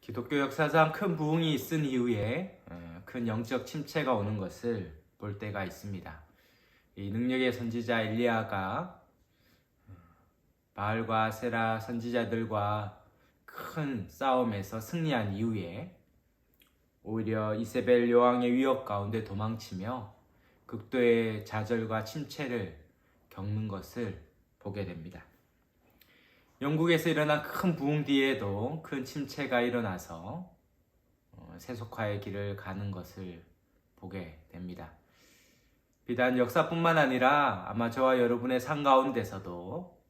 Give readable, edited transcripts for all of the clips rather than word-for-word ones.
기독교 역사상 큰 부흥이 있은 이후에 큰 영적 침체가 오는 것을 볼 때가 있습니다. 이 능력의 선지자 엘리야가 바알과 세라 선지자들과 큰 싸움에서 승리한 이후에 오히려 이세벨 여왕의 위협 가운데 도망치며 극도의 좌절과 침체를 겪는 것을 보게 됩니다. 영국에서 일어난 큰 부흥 뒤에도 큰 침체가 일어나서 세속화의 길을 가는 것을 보게 됩니다. 비단 역사뿐만 아니라 아마 저와 여러분의 삶 가운데서도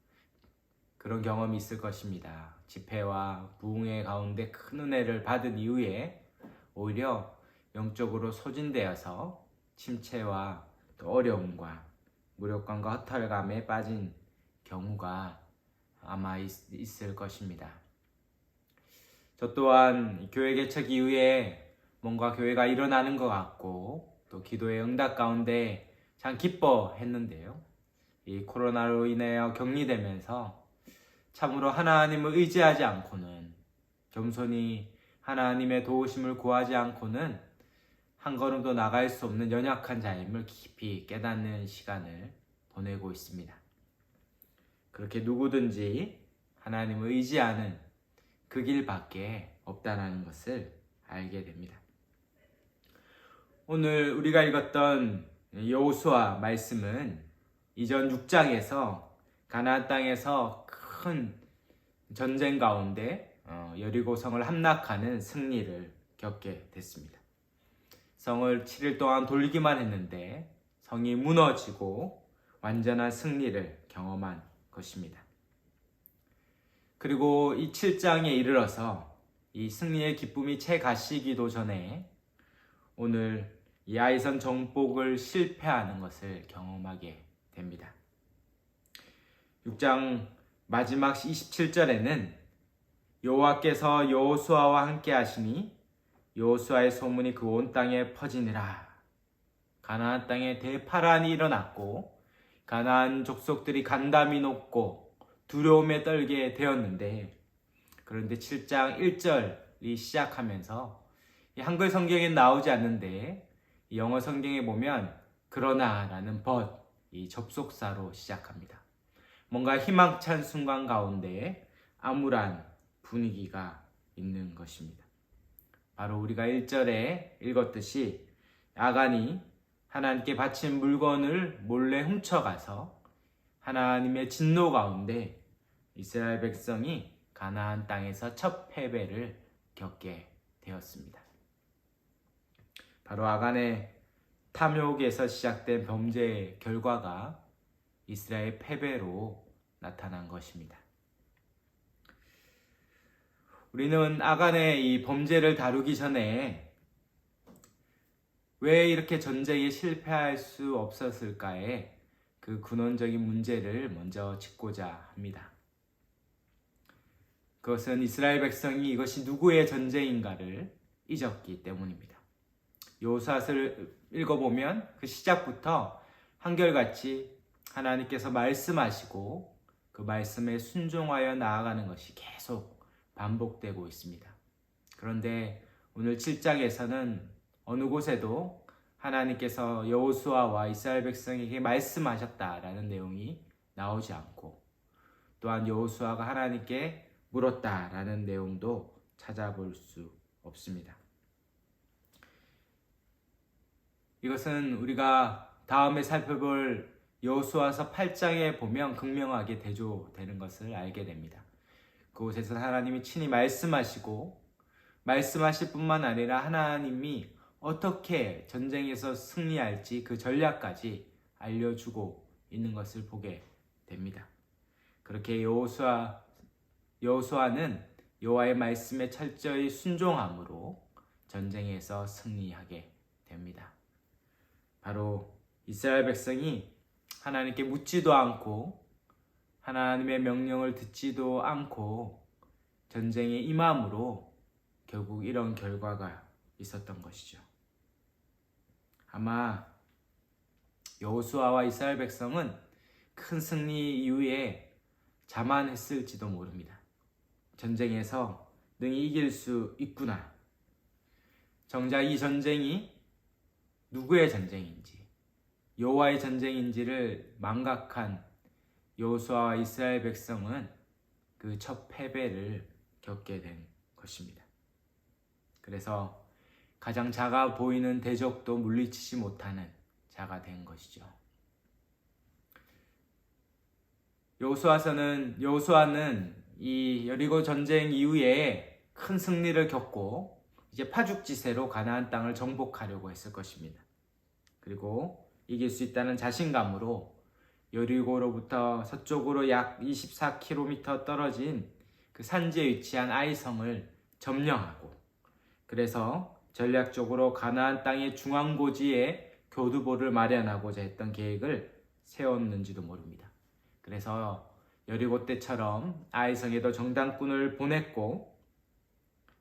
그런 경험이 있을 것입니다. 집회와 부흥의 가운데 큰 은혜를 받은 이후에 오히려 영적으로 소진되어서 침체와 또 어려움과 무력감과 허탈감에 빠진 경우가 아마 있을 것입니다. 저 또한 교회 개척 이후에 뭔가 교회가 일어나는 것 같고 또 기도의 응답 가운데 참 기뻐했는데요. 이 코로나로 인하여 격리되면서 참으로 하나님을 의지하지 않고는 겸손히 하나님의 도우심을 구하지 않고는 한 걸음도 나갈 수 없는 연약한 자임을 깊이 깨닫는 시간을 보내고 있습니다. 그렇게 누구든지 하나님을 의지하는 그 길밖에 없다는 것을 알게 됩니다. 오늘 우리가 읽었던 여호수아 말씀은 이전 6장에서 가나안 땅에서 큰 전쟁 가운데 여리고 성을 함락하는 승리를 겪게 됐습니다. 성을 7일 동안 돌기만 했는데 성이 무너지고 완전한 승리를 경험한 것입니다. 그리고 이 7장에 이르러서 이 승리의 기쁨이 채 가시기도 전에 오늘 이 아이선 정복을 실패하는 것을 경험하게 됩니다. 6장 마지막 27절에는 여호와께서 여호수아와 함께 하시니 여호수아의 소문이 그 온 땅에 퍼지니라. 가나안 땅에 대파란이 일어났고 가나안 족속들이 간담이 높고 두려움에 떨게 되었는데, 그런데 7장 1절이 시작하면서 한글 성경에 나오지 않는데 영어 성경에 보면 그러나 라는 이 접속사로 시작합니다. 뭔가 희망찬 순간 가운데 암울한 분위기가 있는 것입니다. 바로 우리가 1절에 읽었듯이 아간이 하나님께 바친 물건을 몰래 훔쳐가서 하나님의 진노 가운데 이스라엘 백성이 가나안 땅에서 첫 패배를 겪게 되었습니다. 바로 아간의 탐욕에서 시작된 범죄의 결과가 이스라엘 패배로 나타난 것입니다. 우리는 아간의 이 범죄를 다루기 전에 왜 이렇게 전쟁에 실패할 수 없었을까에 그 근원적인 문제를 먼저 짚고자 합니다. 그것은 이스라엘 백성이 이것이 누구의 전쟁인가를 잊었기 때문입니다. 여호수아를 읽어보면 그 시작부터 한결같이 하나님께서 말씀하시고 그 말씀에 순종하여 나아가는 것이 계속 반복되고 있습니다. 그런데 오늘 7장에서는 어느 곳에도 하나님께서 여호수아와 이스라엘 백성에게 말씀하셨다라는 내용이 나오지 않고, 또한 여호수아가 하나님께 물었다라는 내용도 찾아볼 수 없습니다. 이것은 우리가 다음에 살펴볼 여호수아서 8장에 보면 극명하게 대조되는 것을 알게 됩니다. 그곳에서 하나님이 친히 말씀하시고 말씀하실 뿐만 아니라 하나님이 어떻게 전쟁에서 승리할지 그 전략까지 알려주고 있는 것을 보게 됩니다. 그렇게 여호수아는 여호와의 말씀에 철저히 순종함으로 전쟁에서 승리하게 됩니다. 바로 이스라엘 백성이 하나님께 묻지도 않고 하나님의 명령을 듣지도 않고 전쟁에 임함으로 결국 이런 결과가 있었던 것이죠. 아마 여호수아와 이스라엘 백성은 큰 승리 이후에 자만했을지도 모릅니다. 전쟁에서 능히 이길 수 있구나. 정작 이 전쟁이 누구의 전쟁인지, 여호와의 전쟁인지를 망각한 여호수아와 이스라엘 백성은 그 첫 패배를 겪게 된 것입니다. 그래서 가장 작아 보이는 대적도 물리치지 못하는 자가 된 것이죠. 여호수아는 이 여리고 전쟁 이후에 큰 승리를 겪고 이제 파죽지세로 가나안 땅을 정복하려고 했을 것입니다. 그리고 이길 수 있다는 자신감으로 여리고로부터 서쪽으로 약 24km 떨어진 그 산지에 위치한 아이성을 점령하고, 그래서 전략적으로 가나안 땅의 중앙고지에 교두보를 마련하고자 했던 계획을 세웠는지도 모릅니다. 그래서 여리고 때처럼 아이성에도 정탐꾼을 보냈고,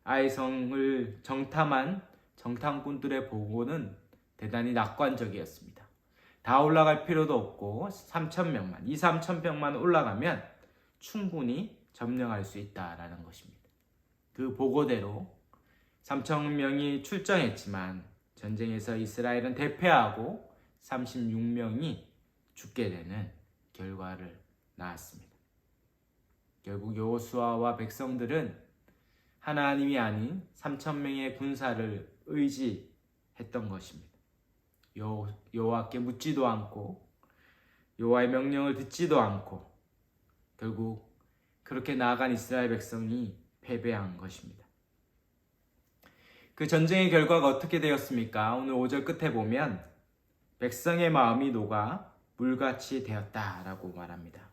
아이성을 정탐한 정탐꾼들의 보고는 대단히 낙관적이었습니다. 다 올라갈 필요도 없고 3,000명만 올라가면 충분히 점령할 수 있다라는 것입니다. 그 보고대로 3,000명이 출정했지만 전쟁에서 이스라엘은 대패하고 36명이 죽게 되는 결과를 낳았습니다. 결국 여호수아와 백성들은 하나님이 아닌 3,000명의 군사를 의지했던 것입니다. 여호와께 묻지도 않고 여호와의 명령을 듣지도 않고 결국 그렇게 나아간 이스라엘 백성이 패배한 것입니다. 그 전쟁의 결과가 어떻게 되었습니까? 오늘 5절 끝에 보면 백성의 마음이 녹아 물같이 되었다라고 말합니다.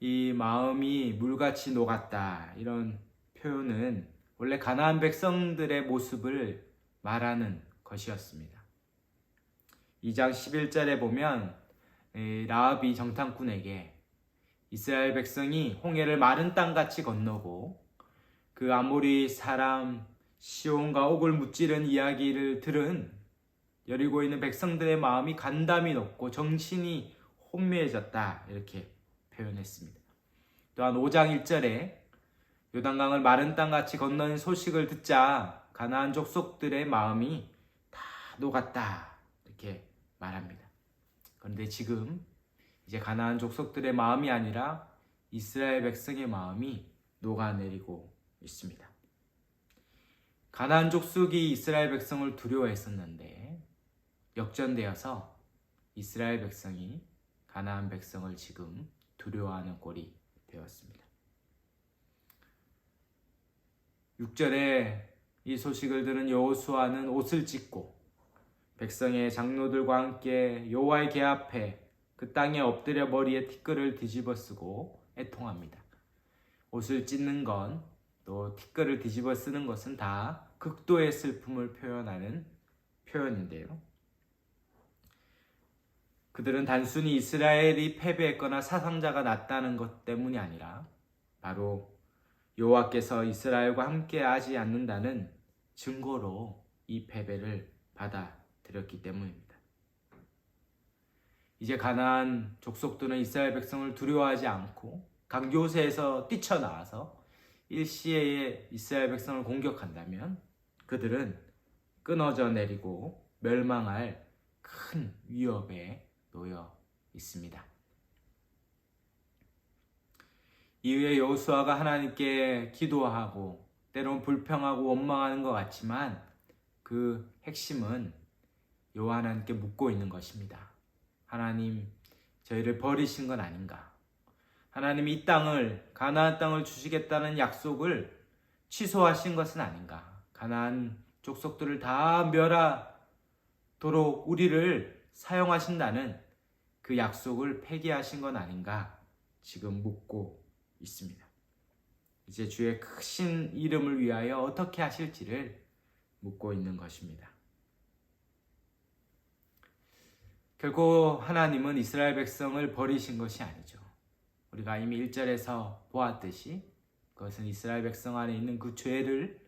이 마음이 물같이 녹았다, 이런 표현은 원래 가나안 백성들의 모습을 말하는 것이었습니다. 2장 11절에 보면 라합이 정탐꾼에게 이스라엘 백성이 홍해를 마른 땅같이 건너고 그 아모리 사람 시온과 옥을 무찌른 이야기를 들은 여리고에 있는 백성들의 마음이 간담이 높고 정신이 혼미해졌다, 이렇게 표현했습니다. 또한 5장 1절에 요단강을 마른 땅같이 건너는 소식을 듣자 가나안 족속들의 마음이 다 녹았다, 이렇게 말합니다. 그런데 지금 이제 가나안 족속들의 마음이 아니라 이스라엘 백성의 마음이 녹아내리고 있습니다. 가나안 족속이 이스라엘 백성을 두려워했었는데 역전되어서 이스라엘 백성이 가나안 백성을 지금 두려워하는 꼴이 되었습니다. 6절에 이 소식을 들은 여호수아는 옷을 찢고 백성의 장로들과 함께 여호와의 궤 앞에 그 땅에 엎드려 머리에 티끌을 뒤집어 쓰고 애통합니다. 옷을 찢는 건, 또 티끌을 뒤집어 쓰는 것은 다 극도의 슬픔을 표현하는 표현인데요. 그들은 단순히 이스라엘이 패배했거나 사상자가 났다는 것 때문이 아니라 바로 여호와께서 이스라엘과 함께 하지 않는다는 증거로 이 패배를 받아들였기 때문입니다. 이제 가나안 족속들은 이스라엘 백성을 두려워하지 않고 강교세에서 뛰쳐나와서 일시에 이스라엘 백성을 공격한다면 그들은 끊어져 내리고 멸망할 큰 위협에 놓여 있습니다. 이후에 여호수아가 하나님께 기도하고 때론 불평하고 원망하는 것 같지만 그 핵심은 여호와 하나님께 묻고 있는 것입니다. 하나님, 저희를 버리신 건 아닌가? 하나님이 이 땅을, 가나안 땅을 주시겠다는 약속을 취소하신 것은 아닌가? 가나안 족속들을 다 멸하도록 우리를 사용하신다는 그 약속을 폐기하신 건 아닌가? 지금 묻고 있습니다. 이제 주의 크신 이름을 위하여 어떻게 하실지를 묻고 있는 것입니다. 결국 하나님은 이스라엘 백성을 버리신 것이 아니죠. 우리가 이미 1절에서 보았듯이 그것은 이스라엘 백성 안에 있는 그 죄를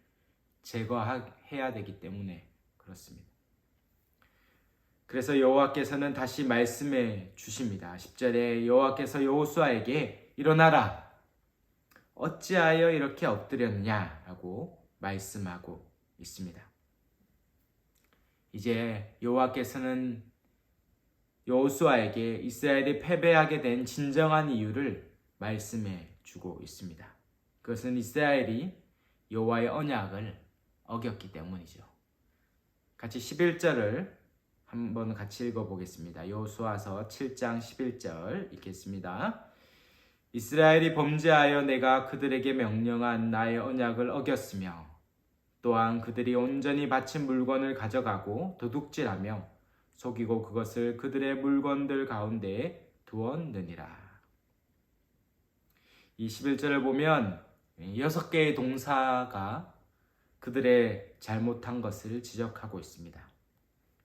제거해야 되기 때문에 그렇습니다. 그래서 여호와께서는 다시 말씀해 주십니다. 10절에 여호와께서 여호수아에게 일어나라, 어찌하여 이렇게 엎드렸냐라고 말씀하고 있습니다. 이제 여호와께서는 여호수아에게 이스라엘이 패배하게 된 진정한 이유를 말씀해 주고 있습니다. 그것은 이스라엘이 여호와의 언약을 어겼기 때문이죠. 같이 11절을 한번 같이 읽어보겠습니다. 여호수아서 7장 11절 읽겠습니다. 이스라엘이 범죄하여 내가 그들에게 명령한 나의 언약을 어겼으며 또한 그들이 온전히 바친 물건을 가져가고 도둑질하며 속이고 그것을 그들의 물건들 가운데에 두었느니라. 이 11절을 보면 6개의 동사가 그들의 잘못한 것을 지적하고 있습니다.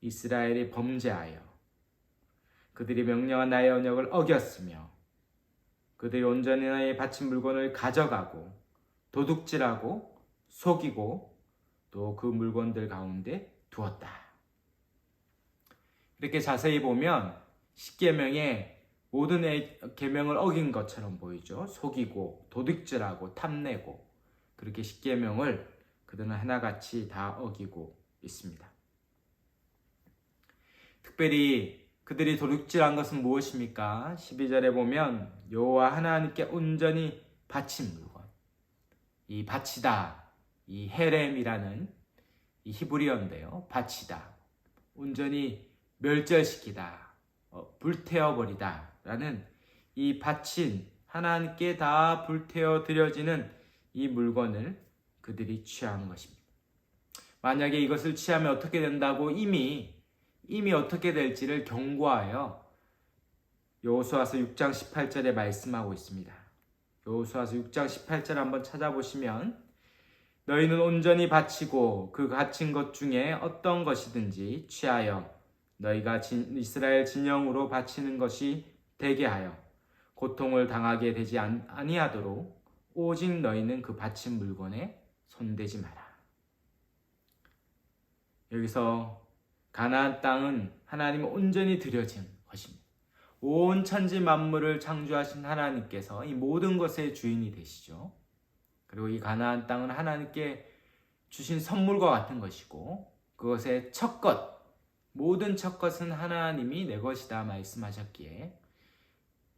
이스라엘이 범죄하여 그들이 명령한 나의 언약을 어겼으며 그들이 온전히 나의 바친 물건을 가져가고 도둑질하고 속이고 또 그 물건들 가운데 두었다. 이렇게 자세히 보면 십계명의 모든 계명을 어긴 것처럼 보이죠. 속이고 도둑질하고 탐내고 그렇게 십계명을 그들은 하나같이 다 어기고 있습니다. 특별히 그들이 도둑질한 것은 무엇입니까? 12절에 보면 여호와 하나님께 온전히 바친 물건, 이 바치다, 이 헤렘이라는 이 히브리어인데요. 바치다, 온전히 멸절시키다, 불태워버리다 라는 이 바친 하나님께 다 불태워 드려지는 이 물건을 그들이 취한 것입니다. 만약에 이것을 취하면 어떻게 된다고 이미 어떻게 될지를 경고하여 여호수아서 6장 18절에 말씀하고 있습니다. 여호수아서 6장 18절 한번 찾아보시면 너희는 온전히 바치고 그 바친 것 중에 어떤 것이든지 취하여 너희가 이스라엘 진영으로 바치는 것이 되게 하여 고통을 당하게 되지 아니하도록 오직 너희는 그 바친 물건에 손대지 마라. 여기서 가나안 땅은 하나님 온전히 드려진 것입니다. 온 천지 만물을 창조하신 하나님께서 이 모든 것의 주인이 되시죠. 그리고 이 가나안 땅은 하나님께 주신 선물과 같은 것이고 그것의 첫 것, 모든 첫 것은 하나님이 내 것이다 말씀하셨기에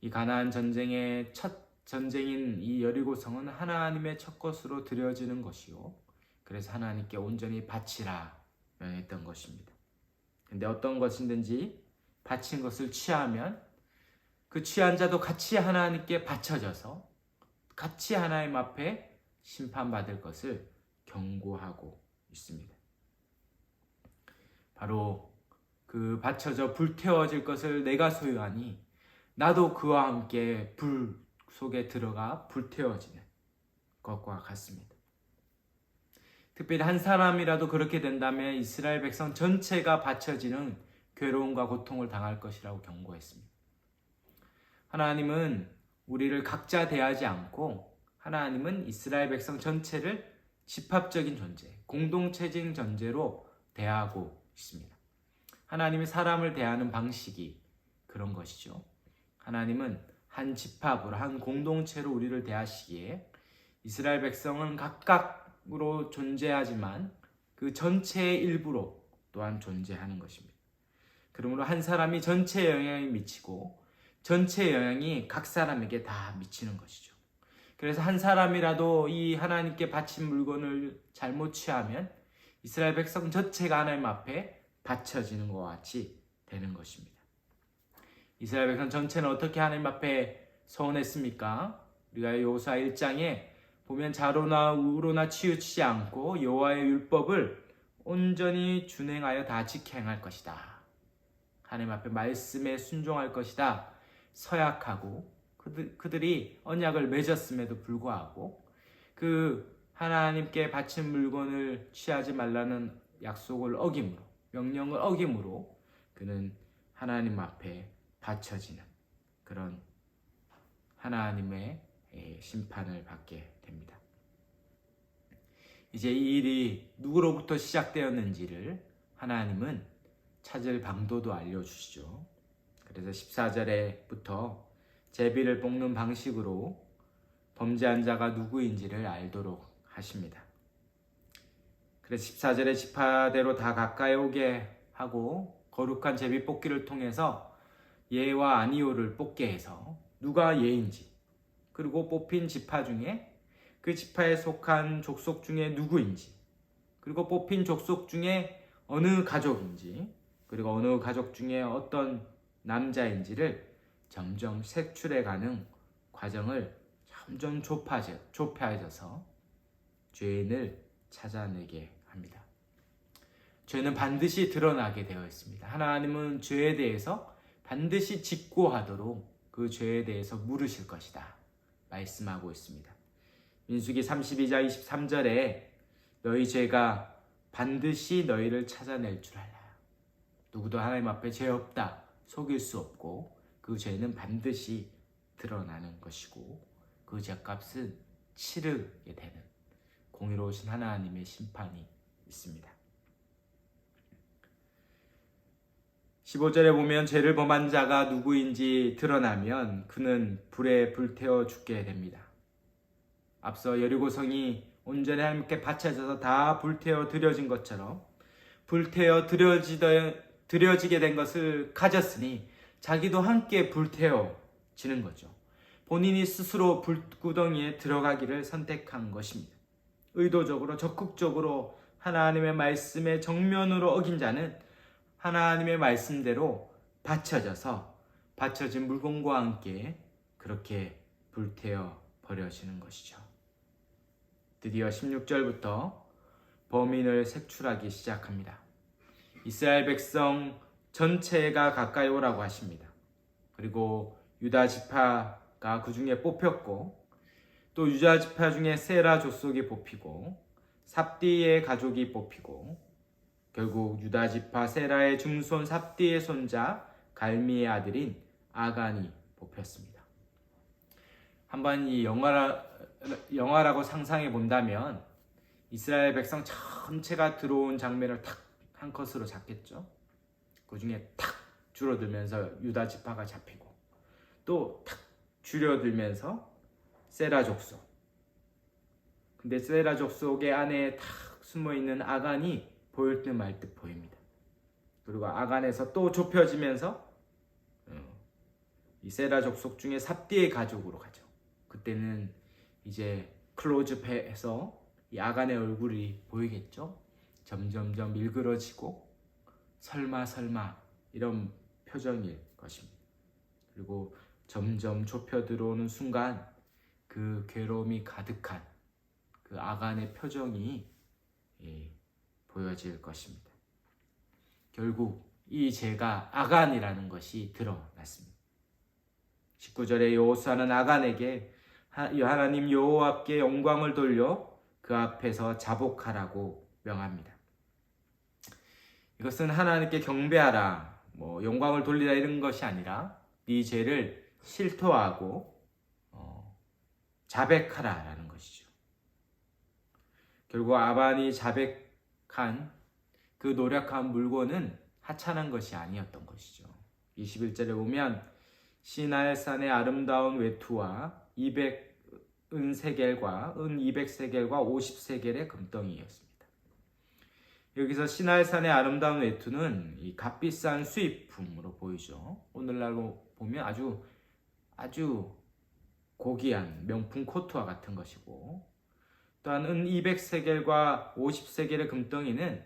이 가나안 전쟁의 첫 전쟁인 이 여리고성은 하나님의 첫 것으로 드려지는 것이요. 그래서 하나님께 온전히 바치라 명했던 것입니다. 근데 어떤 것이든지 바친 것을 취하면 그 취한 자도 같이 하나님께 바쳐져서 같이 하나님 앞에 심판받을 것을 경고하고 있습니다. 바로 그 바쳐져 불태워질 것을 내가 소유하니 나도 그와 함께 불 속에 들어가 불태워지는 것과 같습니다. 특별히 한 사람이라도 그렇게 된다면 이스라엘 백성 전체가 바쳐지는 괴로움과 고통을 당할 것이라고 경고했습니다. 하나님은 우리를 각자 대하지 않고 하나님은 이스라엘 백성 전체를 집합적인 존재, 공동체적인 존재로 대하고 있습니다. 하나님이 사람을 대하는 방식이 그런 것이죠. 하나님은 한 집합으로, 한 공동체로 우리를 대하시기에 이스라엘 백성은 각각으로 존재하지만 그 전체의 일부로 또한 존재하는 것입니다. 그러므로 한 사람이 전체에 영향이 미치고 전체의 영향이 각 사람에게 다 미치는 것이죠. 그래서 한 사람이라도 이 하나님께 바친 물건을 잘못 취하면 이스라엘 백성 전체가 하나님 앞에 바쳐지는 것과 같이 되는 것입니다. 이스라엘 백성 전체는 어떻게 하나님 앞에 서원했습니까? 우리가 여호수아 1장에 보면 좌로나 우로나 치우치지 않고 여호와의 율법을 온전히 준행하여 다 지켜 행할 것이다. 하나님 앞에 말씀에 순종할 것이다. 서약하고 그들이 언약을 맺었음에도 불구하고 그 하나님께 바친 물건을 취하지 말라는 약속을 어김으로, 명령을 어김으로 그는 하나님 앞에 바쳐지는 그런 하나님의 심판을 받게 됩니다. 이제 이 일이 누구로부터 시작되었는지를 하나님은 찾을 방도도 알려주시죠. 그래서 14절에부터 제비를 뽑는 방식으로 범죄한 자가 누구인지를 알도록 하십니다. 그래서 14절에 지파대로 다 가까이 오게 하고 거룩한 제비 뽑기를 통해서 예와 아니오를 뽑게 해서 누가 예인지, 그리고 뽑힌 지파 중에 그 지파에 속한 족속 중에 누구인지, 그리고 뽑힌 족속 중에 어느 가족인지, 그리고 어느 가족 중에 어떤 남자인지를 점점 색출해가는 과정을 점점 좁혀져서 죄인을 찾아내게 합니다. 죄는 반드시 드러나게 되어 있습니다. 하나님은 죄에 대해서 반드시 직고하도록 그 죄에 대해서 물으실 것이다 말씀하고 있습니다. 민수기 32장 23절에 너희 죄가 반드시 너희를 찾아낼 줄 알라. 누구도 하나님 앞에 죄 없다 속일 수 없고 그 죄는 반드시 드러나는 것이고 그 죄값은 치르게 되는 공의로우신 하나님의 심판이 있습니다. 15절에 보면 죄를 범한 자가 누구인지 드러나면 그는 불에 불태워 죽게 됩니다. 앞서 여리고성이 온전히 하나님께 바쳐져서 다 불태워 드려진 것처럼 불태워 드려지게 된 것을 가졌으니 자기도 함께 불태워지는 거죠. 본인이 스스로 불구덩이에 들어가기를 선택한 것입니다. 의도적으로 적극적으로 하나님의 말씀에 정면으로 어긴 자는 하나님의 말씀대로 받쳐진 물건과 함께 그렇게 불태워 버려지는 것이죠. 드디어 16절부터 범인을 색출하기 시작합니다. 이스라엘 백성 전체가 가까이 오라고 하십니다. 그리고 유다 지파가 그 중에 뽑혔고 또 유다 지파 중에 세라 족속이 뽑히고 삽디의 가족이 뽑히고 결국 유다 지파 세라의 증손 삽디의 손자 갈미의 아들인 아간이 뽑혔습니다. 한번 이 영화라고 상상해 본다면 이스라엘 백성 전체가 들어온 장면을 탁 한 컷으로 잡겠죠. 그 중에 탁 줄어들면서 유다 지파가 잡히고 또 탁 줄여들면서 세라 족속. 근데 세라 족속의 안에 탁 숨어 있는 아간이 보일 듯 말 듯 보입니다. 그리고 아간에서 또 좁혀지면서 이 세라 족속 중에 삽디의 가족으로 가죠. 그때는 이제 클로즈업해서 이 아간의 얼굴이 보이겠죠. 점점점 일그러지고 설마 이런 표정일 것입니다. 그리고 점점 좁혀 들어오는 순간 그 괴로움이 가득한 그 아간의 표정이 보여질 것입니다. 결국 이 죄가 아간이라는 것이 드러났습니다. 19절에 여호수아는 아간에게 하나님 여호와께 영광을 돌려 그 앞에서 자복하라고 명합니다. 이것은 하나님께 경배하라, 영광을 돌리라 이런 것이 아니라 네 죄를 실토하고 자백하라라는 것이죠. 결국 아간이 자백한 그 노력한 물건은 하찮은 것이 아니었던 것이죠. 21절에 보면 시나엘산의 아름다운 외투와 200세겔과 은 200세겔과 50세겔의 금덩이였습니다. 여기서 시나엘산의 아름다운 외투는 이 값비싼 수입품으로 보이죠. 오늘날로 보면 아주 고귀한 명품 코트와 같은 것이고, 또한 은 200세겔과 50세겔의 금덩이는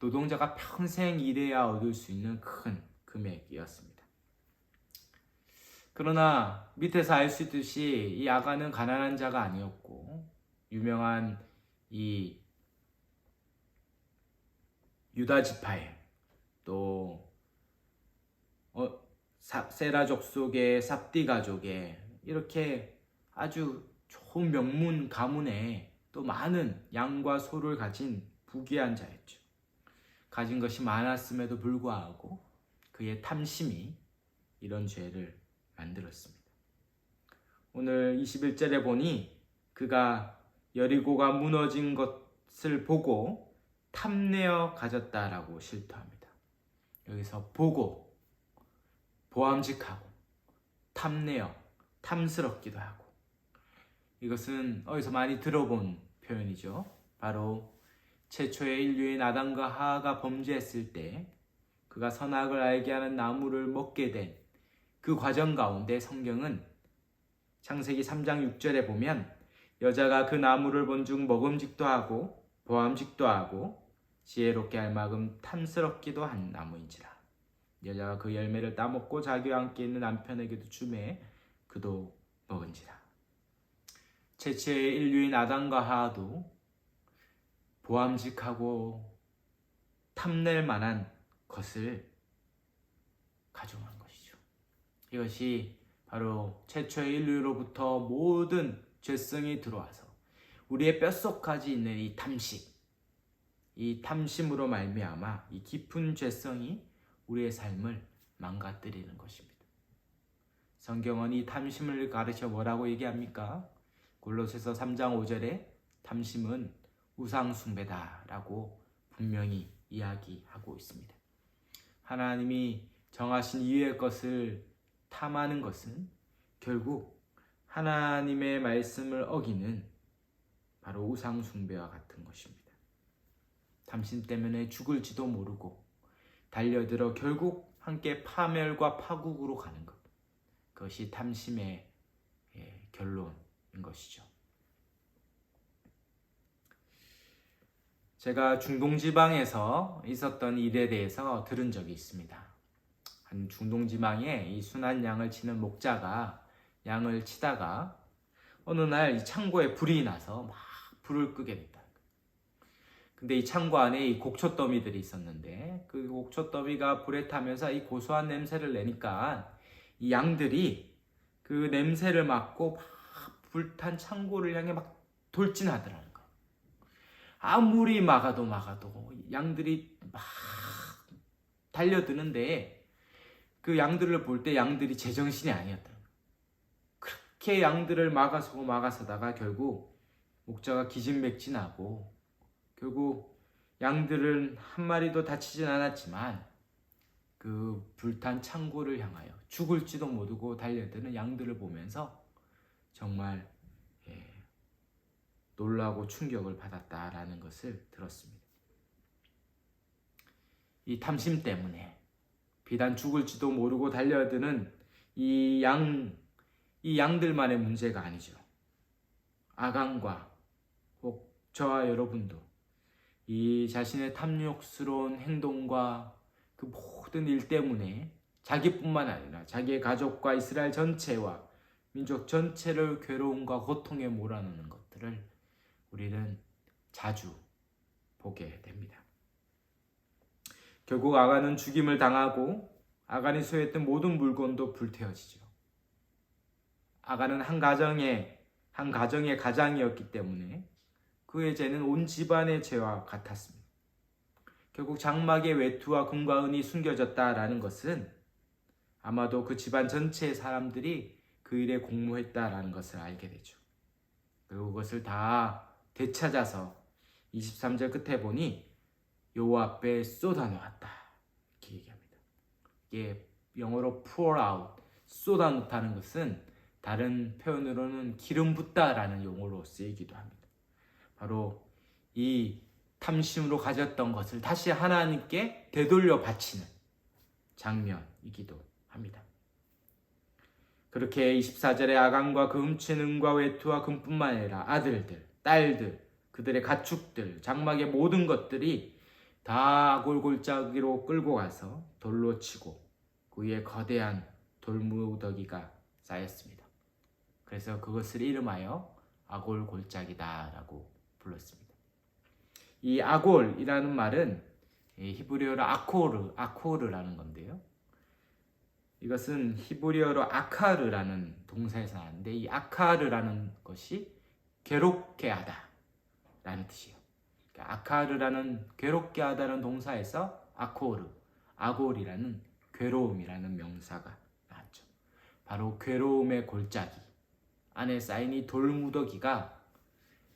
노동자가 평생 일해야 얻을 수 있는 큰 금액이었습니다. 그러나 밑에서 알 수 있듯이 이 아간은 가난한 자가 아니었고 유명한 이 유다 지파에 또 세라 족속의 삽디 가족에 이렇게 아주 좋은 명문 가문에 또 많은 양과 소를 가진 부귀한 자였죠. 가진 것이 많았음에도 불구하고 그의 탐심이 이런 죄를 만들었습니다. 오늘 21절에 보니 그가 여리고가 무너진 것을 보고 탐내어 가졌다라고 실토합니다. 여기서 보고, 보암직하고, 탐내어, 탐스럽기도 하고, 이것은 어디서 많이 들어본 표현이죠. 바로 최초의 인류인 아담과 하하가 범죄했을 때 그가 선악을 알게 하는 나무를 먹게 된 그 과정 가운데 성경은 창세기 3장 6절에 보면 여자가 그 나무를 본즉 먹음직도 하고 보암직도 하고 지혜롭게 할 만큼 탐스럽기도 한 나무인지라. 여자가 그 열매를 따먹고 자기와 함께 있는 남편에게도 주매 그도 먹은지라. 최초의 인류인 아담과 하하도 보암직하고 탐낼 만한 것을 가져간 것이죠. 이것이 바로 최초의 인류로부터 모든 죄성이 들어와서 우리의 뼛속까지 있는 이 탐심, 이 탐심으로 말미암아 이 깊은 죄성이 우리의 삶을 망가뜨리는 것입니다. 성경은 이 탐심을 가르쳐 뭐라고 얘기합니까? 골로새서 3장 5절에 탐심은 우상숭배다라고 분명히 이야기하고 있습니다. 하나님이 정하신 이유의 것을 탐하는 것은 결국 하나님의 말씀을 어기는 바로 우상숭배와 같은 것입니다. 탐심 때문에 죽을지도 모르고 달려들어 결국 함께 파멸과 파국으로 가는 것. 그것이 탐심의 결론인 것이죠. 제가 중동지방에서 있었던 일에 대해서 들은 적이 있습니다. 한 중동지방에 이 순한 양을 치는 목자가 양을 치다가 어느 날 이 창고에 불이 나서 막 불을 끄게 됐다. 근데 이 창고 안에 이 곡초 더미들이 있었는데 그 곡초 더미가 불에 타면서 이 고소한 냄새를 내니까 이 양들이 그 냄새를 맡고 막 불탄 창고를 향해 막 돌진하더라는 거. 아무리 막아도 양들이 막 달려드는데 그 양들을 볼 때 양들이 제정신이 아니었다. 그렇게 양들을 막아서다가 결국 목자가 기진맥진하고 결국 양들은 한 마리도 다치진 않았지만 그 불탄 창고를 향하여 죽을지도 모르고 달려드는 양들을 보면서 정말 놀라고 충격을 받았다라는 것을 들었습니다. 이 탐심 때문에 비단 죽을지도 모르고 달려드는 이 양들만의 문제가 아니죠. 아간과 혹 저와 여러분도 이 자신의 탐욕스러운 행동과 그 모든 일 때문에 자기뿐만 아니라 자기의 가족과 이스라엘 전체와 민족 전체를 괴로움과 고통에 몰아넣는 것들을 우리는 자주 보게 됩니다. 결국 아간은 죽임을 당하고 아간이 소유했던 모든 물건도 불태워지죠. 아간은 한 가정의 가장이었기 때문에 그의 죄는 온 집안의 죄와 같았습니다. 결국 장막의 외투와 금과 은이 숨겨졌다라는 것은 아마도 그 집안 전체의 사람들이 그 일에 공모했다라는 것을 알게 되죠. 그리고 그것을 다 되찾아서 23절 끝에 보니 여호와 앞에 쏟아놓았다 이렇게 얘기합니다. 이게 영어로 pour out, 쏟아놓다는 것은 다른 표현으로는 기름 붓다라는 용어로 쓰이기도 합니다. 바로 이 탐심으로 가졌던 것을 다시 하나님께 되돌려 바치는 장면이기도 합니다. 그렇게 24절에 아간과 그 훔친 은과 외투와 금뿐만 아니라 아들들, 딸들, 그들의 가축들, 장막의 모든 것들이 다 아골골짜기로 끌고 가서 돌로 치고 그 위에 거대한 돌무더기가 쌓였습니다. 그래서 그것을 이름하여 아골골짜기다라고 불렀습니다. 이 아골이라는 말은 히브리어로 아코르라는 건데요. 이것은 히브리어로 아카르라는 동사에서 나왔는데 이 아카르라는 것이 괴롭게 하다라는 뜻이에요. 그러니까 아카르라는 괴롭게 하다는 동사에서 아골이라는 괴로움이라는 명사가 나왔죠. 바로 괴로움의 골짜기 안에 쌓인 이 돌무더기가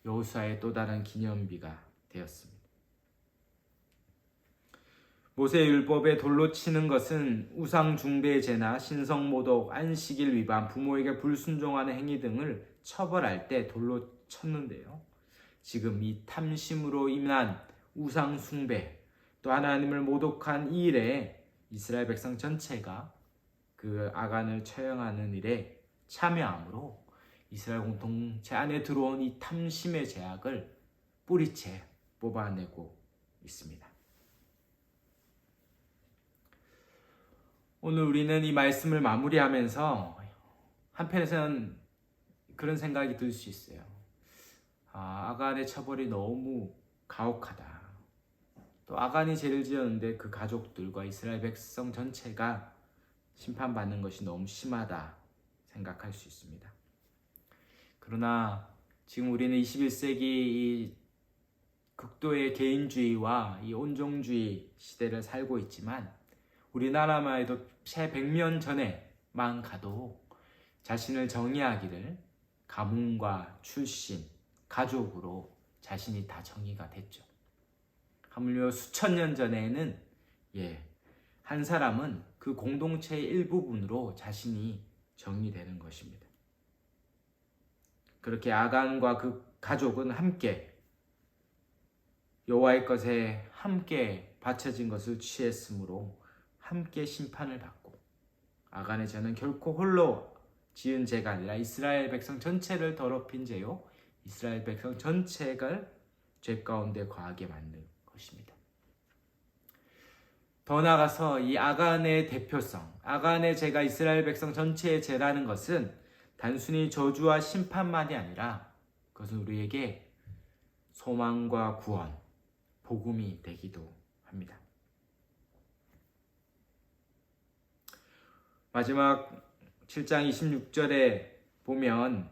여호수아의 또 다른 기념비가 되었습니다. 모세율법에 돌로 치는 것은 우상 숭배 제나 신성 모독, 안식일 위반, 부모에게 불순종하는 행위 등을 처벌할 때 돌로 쳤는데요. 지금 이 탐심으로 인한 우상 숭배, 또 하나님을 모독한 이 일에 이스라엘 백성 전체가 그 아간을 처형하는 일에 참여함으로 이스라엘 공동체 안에 들어온 이 탐심의 죄악을 뿌리채 뽑아내고 있습니다. 오늘 우리는 이 말씀을 마무리하면서 한편에서는 그런 생각이 들 수 있어요. 아간의 처벌이 너무 가혹하다. 또 아간이 죄를 지었는데 그 가족들과 이스라엘 백성 전체가 심판받는 것이 너무 심하다 생각할 수 있습니다. 그러나 지금 우리는 21세기 이 극도의 개인주의와 이 온종주의 시대를 살고 있지만 우리나라만 해도 채 100년 전에만 가도 자신을 정의하기를 가문과 출신, 가족으로 자신이 다 정의가 됐죠. 하물며 수천 년 전에는 한 사람은 그 공동체의 일부분으로 자신이 정의되는 것입니다. 그렇게 아간과 그 가족은 함께 여호와의 것에 함께 바쳐진 것을 취했으므로 함께 심판을 받고 아간의 죄는 결코 홀로 지은 죄가 아니라 이스라엘 백성 전체를 더럽힌 죄요 이스라엘 백성 전체가 죄 가운데 거하게 만든 것입니다. 더 나아가서 이 아간의 대표성, 아간의 죄가 이스라엘 백성 전체의 죄라는 것은 단순히 저주와 심판만이 아니라 그것은 우리에게 소망과 구원, 복음이 되기도 합니다. 마지막 7장 26절에 보면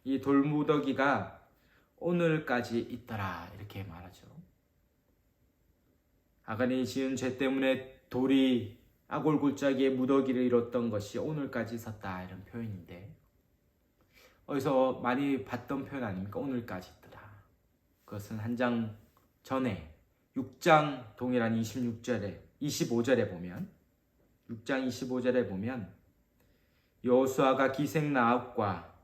이 돌무더기가 오늘까지 있더라 이렇게 말하죠. 아간이 지은 죄 때문에 돌이 아골골짜기에 무더기를 이뤘던 것이 오늘까지 있었다 이런 표현인데 어디서 많이 봤던 표현 아닙니까? 오늘까지 있더라. 그것은 한 장 전에 6장 동일한 25절에 보면 6장 25절에 보면 여호수아가 기생 라합과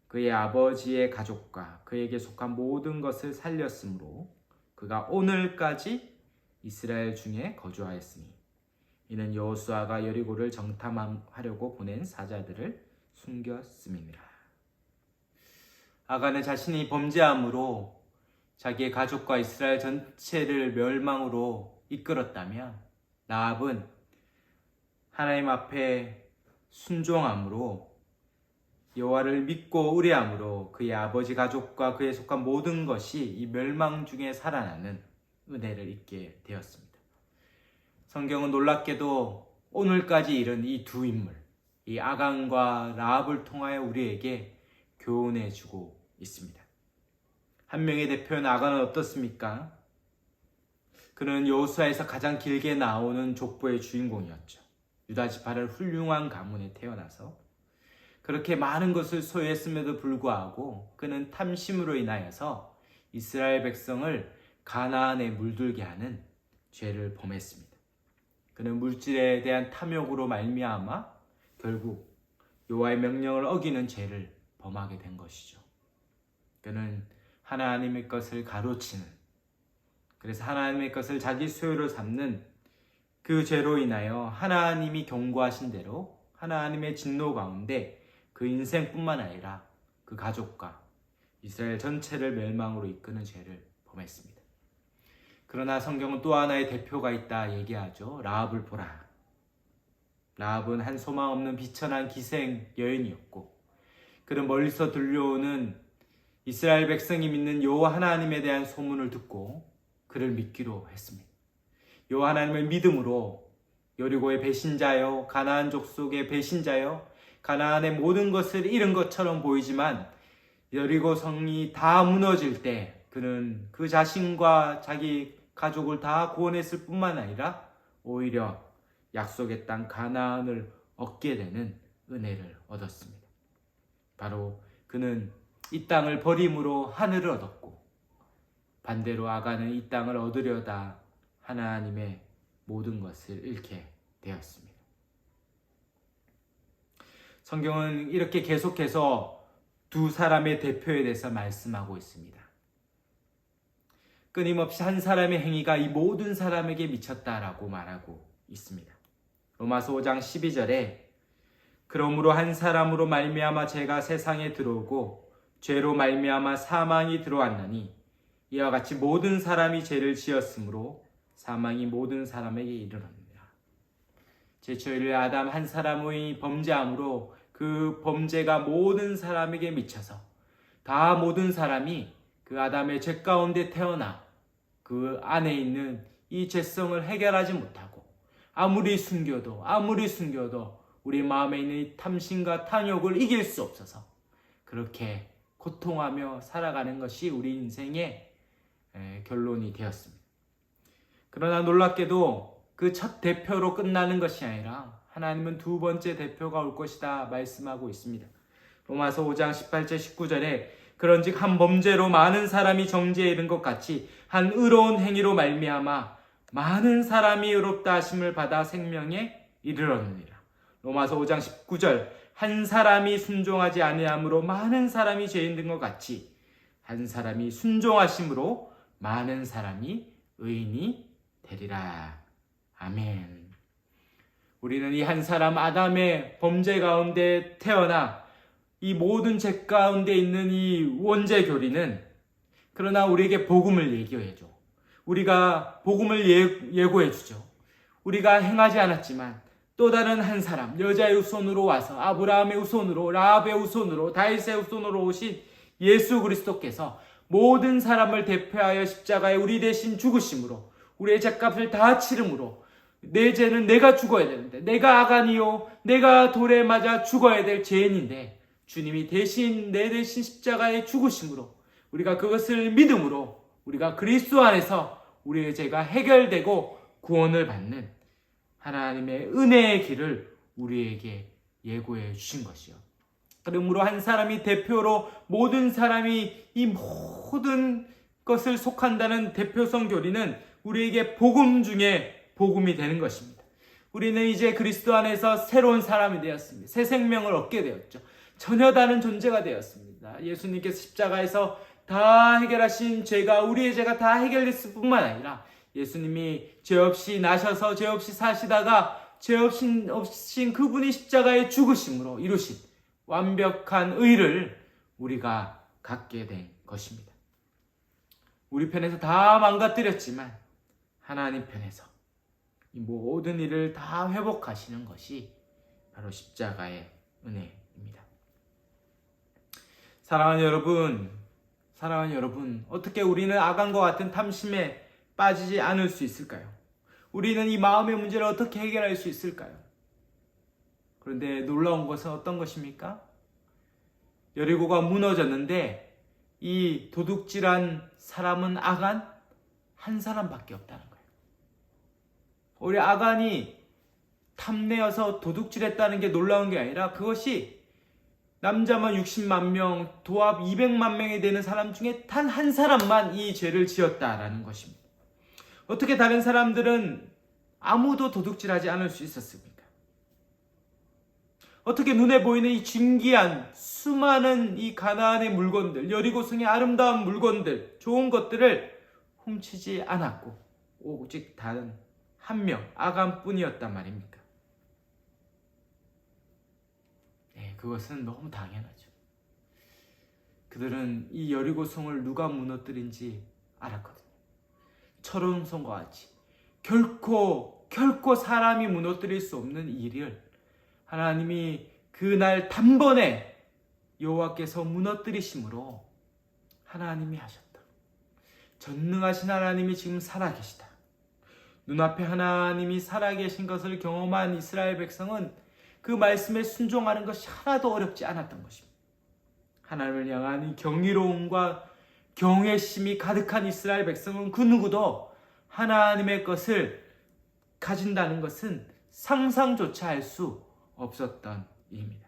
그의 아버지의 가족과 그에게 속한 모든 것을 살렸으므로 그가 오늘까지 이스라엘 중에 거주하였으니 이는 여호수아가 여리고를 정탐하려고 보낸 사자들을 숨겼음이니라. 아간은 자신이 범죄함으로 자기의 가족과 이스라엘 전체를 멸망으로 이끌었다면 라합은 하나님 앞에 순종함으로 여호와를 믿고 의뢰함으로 그의 아버지 가족과 그에 속한 모든 것이 이 멸망 중에 살아나는 은혜를 입게 되었습니다. 성경은 놀랍게도 오늘까지 이른 이 두 인물, 이 아간과 라합을 통하여 우리에게 교훈해 주고 있습니다. 한 명의 대표는 아간은 어떻습니까? 그는 여호수아에서 가장 길게 나오는 족보의 주인공이었죠. 유다 지파를 훌륭한 가문에 태어나서 그렇게 많은 것을 소유했음에도 불구하고 그는 탐심으로 인하여서 이스라엘 백성을 가나안에 물들게 하는 죄를 범했습니다. 그는 물질에 대한 탐욕으로 말미암아 결국 여호와의 명령을 어기는 죄를 범하게 된 것이죠. 그는 하나님의 것을 가로치는, 그래서 하나님의 것을 자기 소유로 삼는 그 죄로 인하여 하나님이 경고하신 대로 하나님의 진노 가운데 그 인생뿐만 아니라 그 가족과 이스라엘 전체를 멸망으로 이끄는 죄를 범했습니다. 그러나 성경은 또 하나의 대표가 있다 얘기하죠. 라합을 보라. 라합은 한 소망 없는 비천한 기생 여인이었고 그는 멀리서 들려오는 이스라엘 백성이 믿는 여호와 하나님에 대한 소문을 듣고 그를 믿기로 했습니다. 여호와 하나님을 믿음으로 여리고의 배신자요, 가나안 족속의 배신자요, 가나안의 모든 것을 잃은 것처럼 보이지만 여리고 성이 다 무너질 때 그는 그 자신과 자기 가족을 다 구원했을 뿐만 아니라 오히려 약속의 땅 가나안을 얻게 되는 은혜를 얻었습니다. 바로 그는 이 땅을 버림으로 하늘을 얻었고 반대로 아간은 이 땅을 얻으려다 하나님의 모든 것을 잃게 되었습니다. 성경은 이렇게 계속해서 두 사람의 대표에 대해서 말씀하고 있습니다. 끊임없이 한 사람의 행위가 이 모든 사람에게 미쳤다라고 말하고 있습니다. 로마서 5장 12절에 그러므로 한 사람으로 말미암아 죄가 세상에 들어오고 죄로 말미암아 사망이 들어왔나니 이와 같이 모든 사람이 죄를 지었으므로 사망이 모든 사람에게 이르렀느니라. 제초일 아담 한 사람의 범죄함으로 그 범죄가 모든 사람에게 미쳐서 다 모든 사람이 그 아담의 죄 가운데 태어나 그 안에 있는 이 죄성을 해결하지 못하고 아무리 숨겨도 우리 마음에 있는 이 탐심과 탐욕을 이길 수 없어서 그렇게 고통하며 살아가는 것이 우리 인생의 결론이 되었습니다. 그러나 놀랍게도 그 첫 대표로 끝나는 것이 아니라 하나님은 두 번째 대표가 올 것이다 말씀하고 있습니다. 로마서 5장 18절 19절에 그런즉 한 범죄로 많은 사람이 정죄에 이른 것 같이 한 의로운 행위로 말미암아 많은 사람이 의롭다 하심을 받아 생명에 이르렀느니라. 로마서 5장 19절 한 사람이 순종하지 아니함으로 많은 사람이 죄인 된 것 같이 한 사람이 순종하심으로 많은 사람이 의인이 되리라. 아멘. 우리는 이 한 사람 아담의 범죄 가운데 태어나 이 모든 죄 가운데 있는 이 원죄 교리는 그러나 우리에게 복음을 얘기해줘. 우리가 복음을 예고해 주죠. 우리가 행하지 않았지만 또 다른 한 사람, 여자의 후손으로 와서 아브라함의 후손으로, 라합의 후손으로, 다윗의 후손으로 오신 예수 그리스도께서 모든 사람을 대표하여 십자가에 우리 대신 죽으심으로 우리의 죄값을 다 치름으로 내 죄는 내가 죽어야 되는데 내가 아간이요 내가 돌에 맞아 죽어야 될 죄인인데 주님이 대신 내 대신 십자가에 죽으심으로 우리가 그것을 믿음으로 우리가 그리스도 안에서 우리의 죄가 해결되고 구원을 받는 하나님의 은혜의 길을 우리에게 예고해 주신 것이요. 그러므로 한 사람이 대표로 모든 사람이 이 모든 것을 속한다는 대표성 교리는 우리에게 복음 중에 복음이 되는 것입니다. 우리는 이제 그리스도 안에서 새로운 사람이 되었습니다. 새 생명을 얻게 되었죠. 전혀 다른 존재가 되었습니다. 예수님께서 십자가에서 다 해결하신 죄가 우리의 죄가 다 해결됐을 뿐만 아니라 예수님이 죄 없이 나셔서 죄 없이 사시다가 죄 없인 그분이 십자가에 죽으심으로 이루신 완벽한 의를 우리가 갖게 된 것입니다. 우리 편에서 다 망가뜨렸지만 하나님 편에서 이 모든 일을 다 회복하시는 것이 바로 십자가의 은혜입니다. 사랑하는 여러분, 어떻게 우리는 아간과 같은 탐심에 빠지지 않을 수 있을까요? 우리는 이 마음의 문제를 어떻게 해결할 수 있을까요? 그런데 놀라운 것은 어떤 것입니까? 여리고가 무너졌는데 이 도둑질한 사람은 아간 한 사람밖에 없다는 거예요. 우리 아간이 탐내어서 도둑질했다는 게 놀라운 게 아니라 그것이 남자만 60만 명, 도합 200만 명이 되는 사람 중에 단 한 사람만 이 죄를 지었다라는 것입니다. 어떻게 다른 사람들은 아무도 도둑질하지 않을 수 있었습니까? 어떻게 눈에 보이는 이 진귀한 수많은 이 가나안의 물건들, 여리고성의 아름다운 물건들, 좋은 것들을 훔치지 않았고 오직 다른 한 명, 아간뿐이었단 말입니까? 네, 그것은 너무 당연하죠. 그들은 이 여리고성을 누가 무너뜨린지 알았거든요. 철옹성과 같이 결코 사람이 무너뜨릴 수 없는 일을 하나님이 그날 단번에 여호와께서 무너뜨리심으로 하나님이 하셨다. 전능하신 하나님이 지금 살아계시다. 눈앞에 하나님이 살아계신 것을 경험한 이스라엘 백성은 그 말씀에 순종하는 것이 하나도 어렵지 않았던 것입니다. 하나님을 향한 이 경이로움과 경외심이 가득한 이스라엘 백성은 그 누구도 하나님의 것을 가진다는 것은 상상조차 할 수 없었던 일입니다.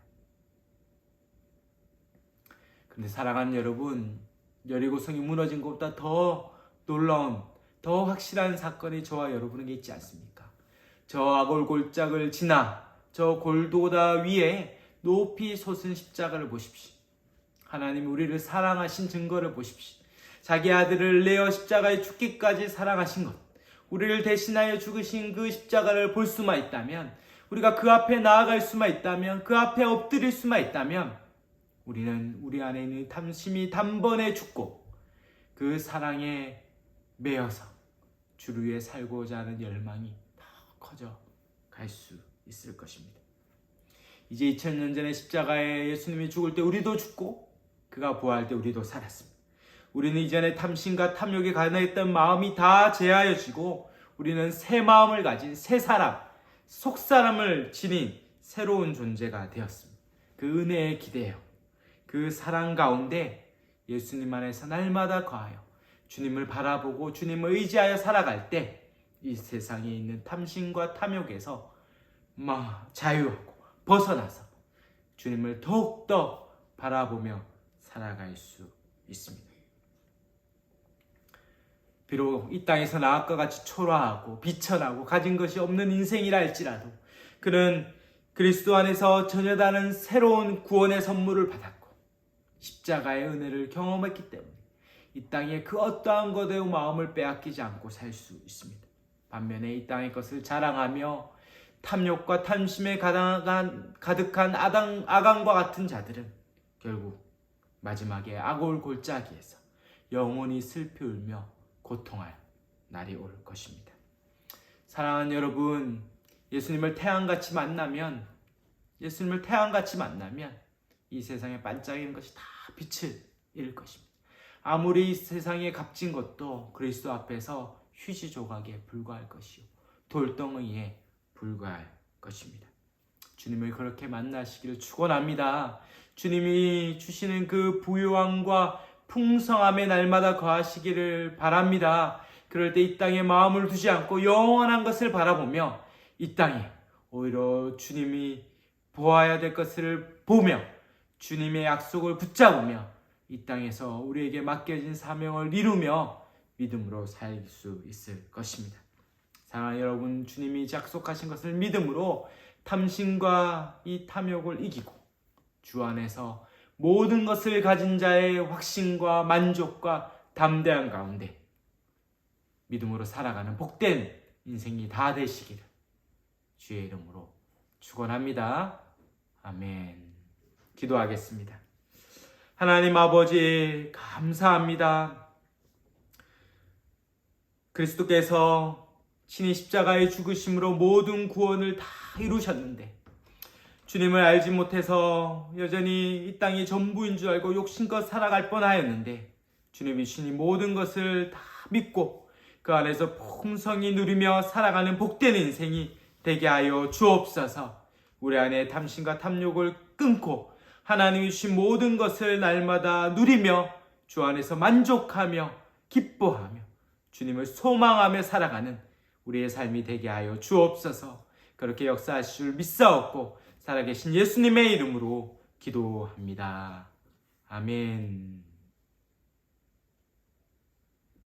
그런데 사랑하는 여러분, 여리고성이 무너진 것보다 더 놀라운, 더 확실한 사건이 저와 여러분에게 있지 않습니까? 저 아골골짝을 지나 저 골고다 위에 높이 솟은 십자가를 보십시오. 하나님 우리를 사랑하신 증거를 보십시오. 자기 아들을 내어 십자가에 죽기까지 사랑하신 것, 우리를 대신하여 죽으신 그 십자가를 볼 수만 있다면, 우리가 그 앞에 나아갈 수만 있다면, 그 앞에 엎드릴 수만 있다면, 우리는 우리 안에 있는 탐심이 단번에 죽고 그 사랑에 매여서 주를 위해 살고자 하는 열망이 더 커져 갈 수 있을 것입니다. 이제 2000년 전에 십자가에 예수님이 죽을 때 우리도 죽고 그가 부활할 때 우리도 살았습니다. 우리는 이전에 탐심과 탐욕에 가득했던 마음이 다 제하여지고 우리는 새 마음을 가진 새 사람, 속사람을 지닌 새로운 존재가 되었습니다. 그 은혜에 기대요. 그 사랑 가운데 예수님 안에서 날마다 거하여 주님을 바라보고 주님을 의지하여 살아갈 때 이 세상에 있는 탐심과 탐욕에서 자유하고 벗어나서 주님을 더욱더 바라보며 살아갈 수 있습니다. 비록 이 땅에서 나와 같이 초라하고 비천하고 가진 것이 없는 인생이라 할지라도 그는 그리스도 안에서 전혀 다른 새로운 구원의 선물을 받았고 십자가의 은혜를 경험했기 때문에 이 땅에 그 어떠한 것에도 마음을 빼앗기지 않고 살 수 있습니다. 반면에 이 땅의 것을 자랑하며 탐욕과 탐심에 가득한 아간과 같은 자들은 결국 마지막에 악올 골짜기에서 영원히 슬피 울며 고통할 날이 올 것입니다. 사랑하는 여러분, 예수님을 태양같이 만나면 이 세상에 반짝이는 것이 다 빛을 잃을 것입니다. 아무리 이 세상에 값진 것도 그리스도 앞에서 휴지 조각에 불과할 것이요 돌덩이에 불과할 것입니다. 주님을 그렇게 만나시기를 축원합니다. 주님이 주시는 그 부유함과 풍성함에 날마다 거하시기를 바랍니다. 그럴 때 이 땅에 마음을 두지 않고 영원한 것을 바라보며 이 땅에 오히려 주님이 보아야 될 것을 보며 주님의 약속을 붙잡으며 이 땅에서 우리에게 맡겨진 사명을 이루며 믿음으로 살 수 있을 것입니다. 사랑하는 여러분, 주님이 약속하신 것을 믿음으로 탐심과 이 탐욕을 이기고 주 안에서 모든 것을 가진 자의 확신과 만족과 담대함 가운데 믿음으로 살아가는 복된 인생이 다 되시기를 주의 이름으로 축원합니다. 아멘. 기도하겠습니다. 하나님 아버지, 감사합니다. 그리스도께서 친히 십자가의 죽으심으로 모든 구원을 다 이루셨는데 주님을 알지 못해서 여전히 이 땅이 전부인 줄 알고 욕심껏 살아갈 뻔하였는데 주님이 주신 모든 것을 다 믿고 그 안에서 풍성히 누리며 살아가는 복된 인생이 되게 하여 주옵소서. 우리 안에 탐심과 탐욕을 끊고 하나님이 주신 모든 것을 날마다 누리며 주 안에서 만족하며 기뻐하며 주님을 소망하며 살아가는 우리의 삶이 되게 하여 주옵소서. 그렇게 역사하실 줄 믿사옵고 살아계신 예수님의 이름으로 기도합니다. 아멘.